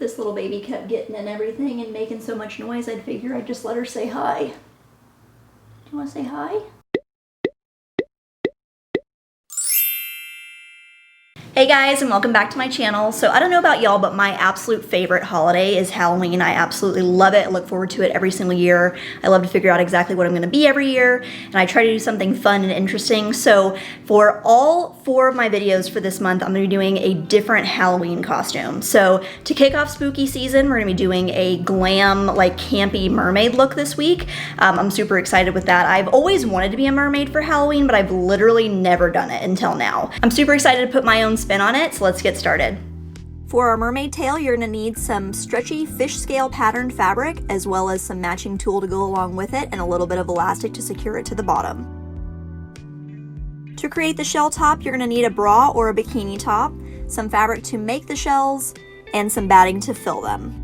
This little baby kept getting in everything and making so much noise, I'd figure I'd just let her say hi. Do you want to say hi? Hey guys, and welcome back to my channel. So I don't know about y'all, but my absolute favorite holiday is Halloween. I absolutely love it. I look forward to it every single year. I love to figure out exactly what I'm gonna be every year, and I try to do something fun and interesting. So for all 4 of my videos for this month, I'm gonna be doing a different Halloween costume. So to kick off spooky season, we're gonna be doing a glam, like campy mermaid look this week. I'm super excited with that. I've always wanted to be a mermaid for Halloween, but I've literally never done it until now. I'm super excited to put my own spin on it, so let's get started. For our mermaid tail, you're gonna need some stretchy fish scale patterned fabric, as well as some matching tulle to go along with it, and a little bit of elastic to secure it to the bottom. To create the shell top, you're gonna need a bra or a bikini top, some fabric to make the shells, and some batting to fill them.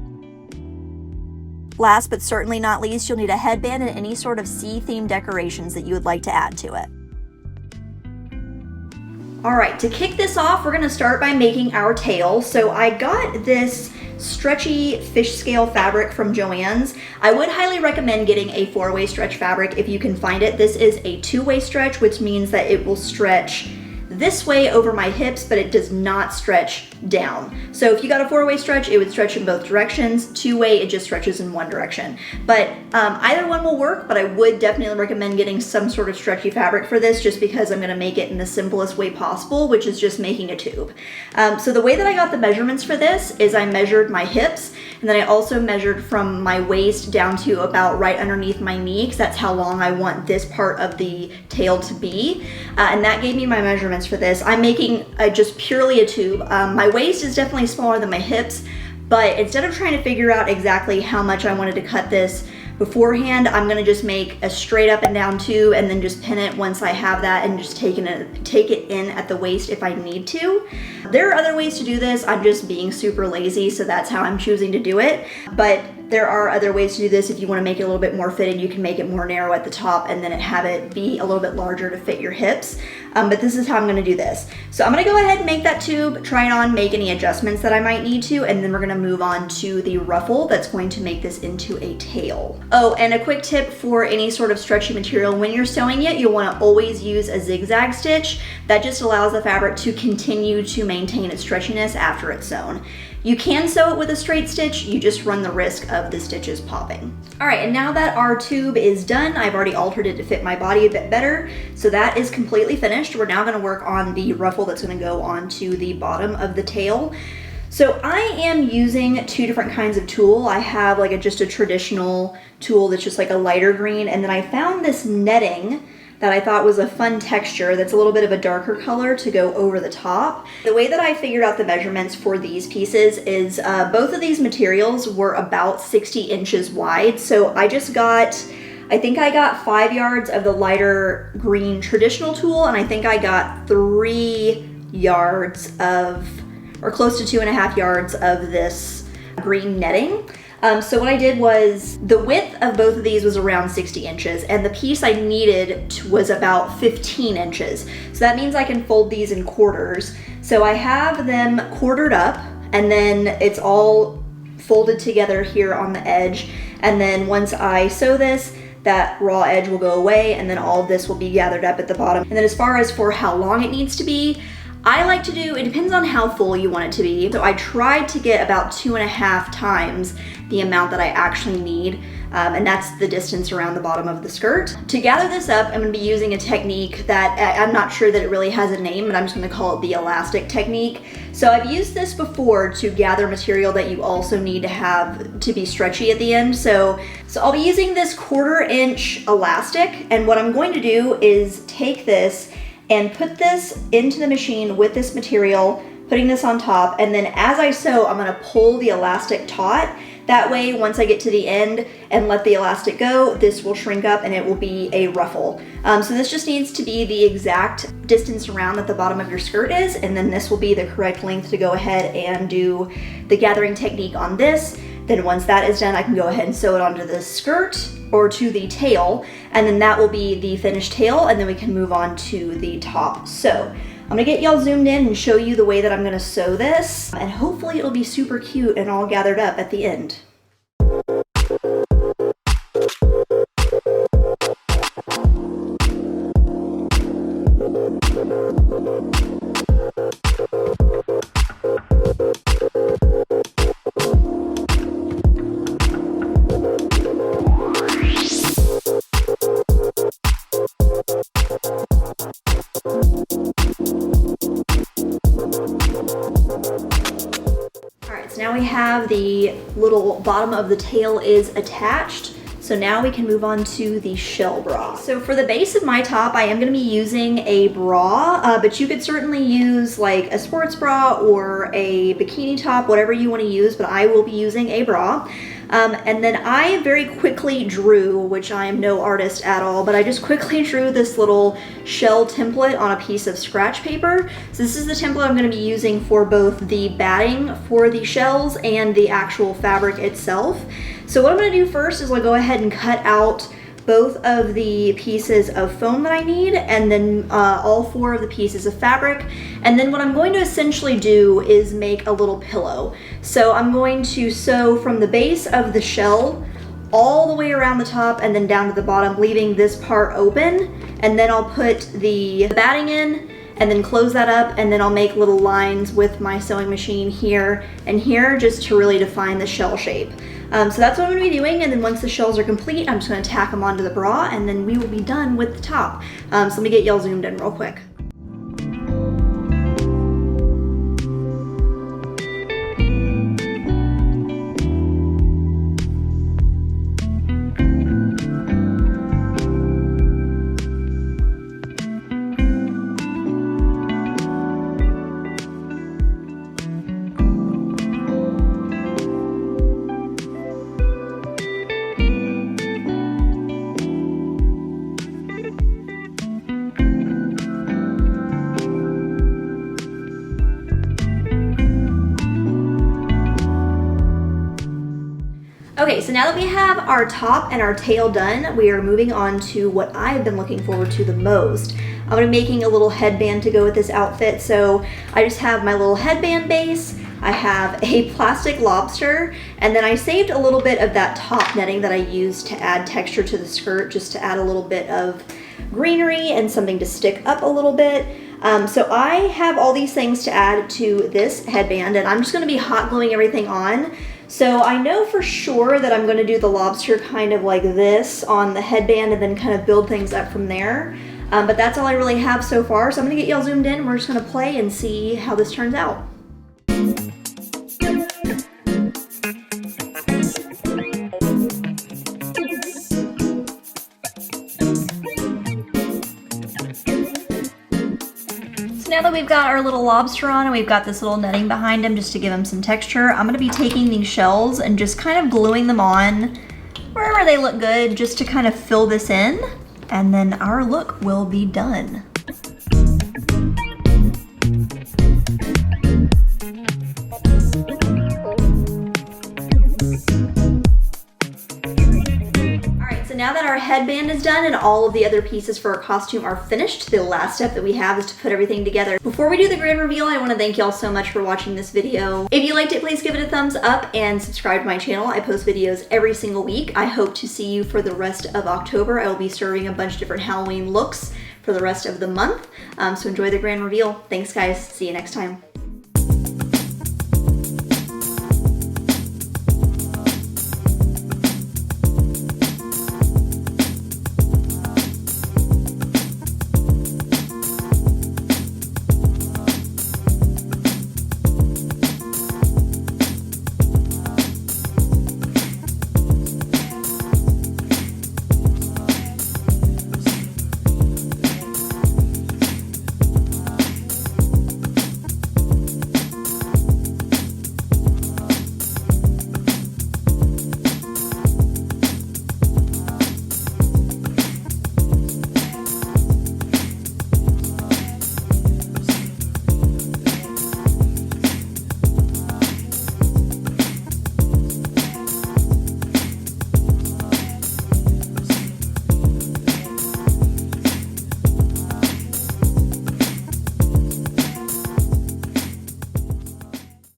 Last but certainly not least, you'll need a headband and any sort of sea-themed decorations that you would like to add to it. All right, to kick this off, we're gonna start by making our tail. So I got this stretchy fish scale fabric from Joann's. I would highly recommend getting a 4-way stretch fabric if you can find it. This is a 2-way stretch, which means that it will stretch this way over my hips, but it does not stretch down. So if you got a 4-way stretch, it would stretch in both directions. 2-way, it just stretches in one direction. But either one will work, but I would definitely recommend getting some sort of stretchy fabric for this, just because I'm gonna make it in the simplest way possible, which is just making a tube. So the way that I got the measurements for this is I measured my hips, and then I also measured from my waist down to about right underneath my knee, because that's how long I want this part of the tail to be. And that gave me my measurements for this. I'm making just purely a tube. My waist is definitely smaller than my hips, but instead of trying to figure out exactly how much I wanted to cut this beforehand, I'm gonna just make a straight up and down tube and then just pin it once I have that, and just take it in at the waist if I need to. There are other ways to do this. I'm just being super lazy, so that's how I'm choosing to do it. But there are other ways to do this. If you want to make it a little bit more fitted, you can make it more narrow at the top and then have it be a little bit larger to fit your hips. But this is how I'm going to do this. So I'm going to go ahead and make that tube, try it on, make any adjustments that I might need to, and then we're going to move on to the ruffle that's going to make this into a tail. Oh, and a quick tip for any sort of stretchy material: when you're sewing it, you'll want to always use a zigzag stitch. That just allows the fabric to continue to maintain its stretchiness after it's sewn. You can sew it with a straight stitch, you just run the risk of the stitches popping. All right, and now that our tube is done, I've already altered it to fit my body a bit better, so that is completely finished. We're now gonna work on the ruffle that's gonna go onto the bottom of the tail. So I am using 2 different kinds of tulle. I have like just a traditional tulle that's just like a lighter green, and then I found this netting that I thought was a fun texture that's a little bit of a darker color to go over the top. The way that I figured out the measurements for these pieces is both of these materials were about 60 inches wide. So I think I got 5 yards of the lighter green traditional tulle, and I think I got 3 yards of, or close to 2.5 yards of this green netting. So what I did was, the width of both of these was around 60 inches, and the piece I needed was about 15 inches. So that means I can fold these in quarters. So I have them quartered up, and then it's all folded together here on the edge. And then once I sew this, that raw edge will go away, and then all of this will be gathered up at the bottom. And then as far as for how long it needs to be, I like to do, it depends on how full you want it to be. So I tried to get about 2.5 times the amount that I actually need, and that's the distance around the bottom of the skirt. To gather this up, I'm gonna be using a technique that I'm not sure that it really has a name, but I'm just gonna call it the elastic technique. So I've used this before to gather material that you also need to have to be stretchy at the end. So I'll be using this 1/4 inch elastic, and what I'm going to do is take this and put this into the machine with this material, putting this on top, and then as I sew, I'm gonna pull the elastic taut. That way, once I get to the end and let the elastic go, this will shrink up and it will be a ruffle. So this just needs to be the exact distance around that the bottom of your skirt is, and then this will be the correct length to go ahead and do the gathering technique on this. Then once that is done, I can go ahead and sew it onto the skirt or to the tail, and then that will be the finished tail, and then we can move on to the top. So I'm gonna get y'all zoomed in and show you the way that I'm gonna sew this, and hopefully it'll be super cute and all gathered up at the end. Alright, so now we have the little bottom of the tail is attached. So now we can move on to the shell bra. So for the base of my top, I am going to be using a bra, but you could certainly use like a sports bra or a bikini top, whatever you want to use, but I will be using a bra. And then I very quickly drew, which I am no artist at all, but I just quickly drew this little shell template on a piece of scratch paper. So this is the template I'm going to be using for both the batting for the shells and the actual fabric itself. So what I'm going to do first is I'll go ahead and cut out both of the pieces of foam that I need, and then all 4 of the pieces of fabric. And then what I'm going to essentially do is make a little pillow. So I'm going to sew from the base of the shell all the way around the top and then down to the bottom, leaving this part open. And then I'll put the batting in and then close that up, and then I'll make little lines with my sewing machine here and here just to really define the shell shape. So that's what I'm going to be doing, and then once the shells are complete, I'm just going to tack them onto the bra, and then we will be done with the top. So let me get y'all zoomed in real quick. Okay, so now that we have our top and our tail done, we are moving on to what I've been looking forward to the most. I'm gonna be making a little headband to go with this outfit. So I just have my little headband base, I have a plastic lobster, and then I saved a little bit of that top netting that I used to add texture to the skirt, just to add a little bit of greenery and something to stick up a little bit. So I have all these things to add to this headband, and I'm just gonna be hot gluing everything on. So I know for sure that I'm going to do the lobster kind of like this on the headband and then kind of build things up from there. But that's all I really have so far. So I'm going to get y'all zoomed in and we're just going to play and see how this turns out. Now that we've got our little lobster on and we've got this little netting behind him just to give him some texture, I'm gonna be taking these shells and just kind of gluing them on wherever they look good, just to kind of fill this in, and then our look will be done. Now that our headband is done and all of the other pieces for our costume are finished, the last step that we have is to put everything together. Before we do the grand reveal, I want to thank y'all so much for watching this video. If you liked it, please give it a thumbs up and subscribe to my channel. I post videos every single week. I hope to see you for the rest of October. I will be serving a bunch of different Halloween looks for the rest of the month. So enjoy the grand reveal. Thanks guys, see you next time.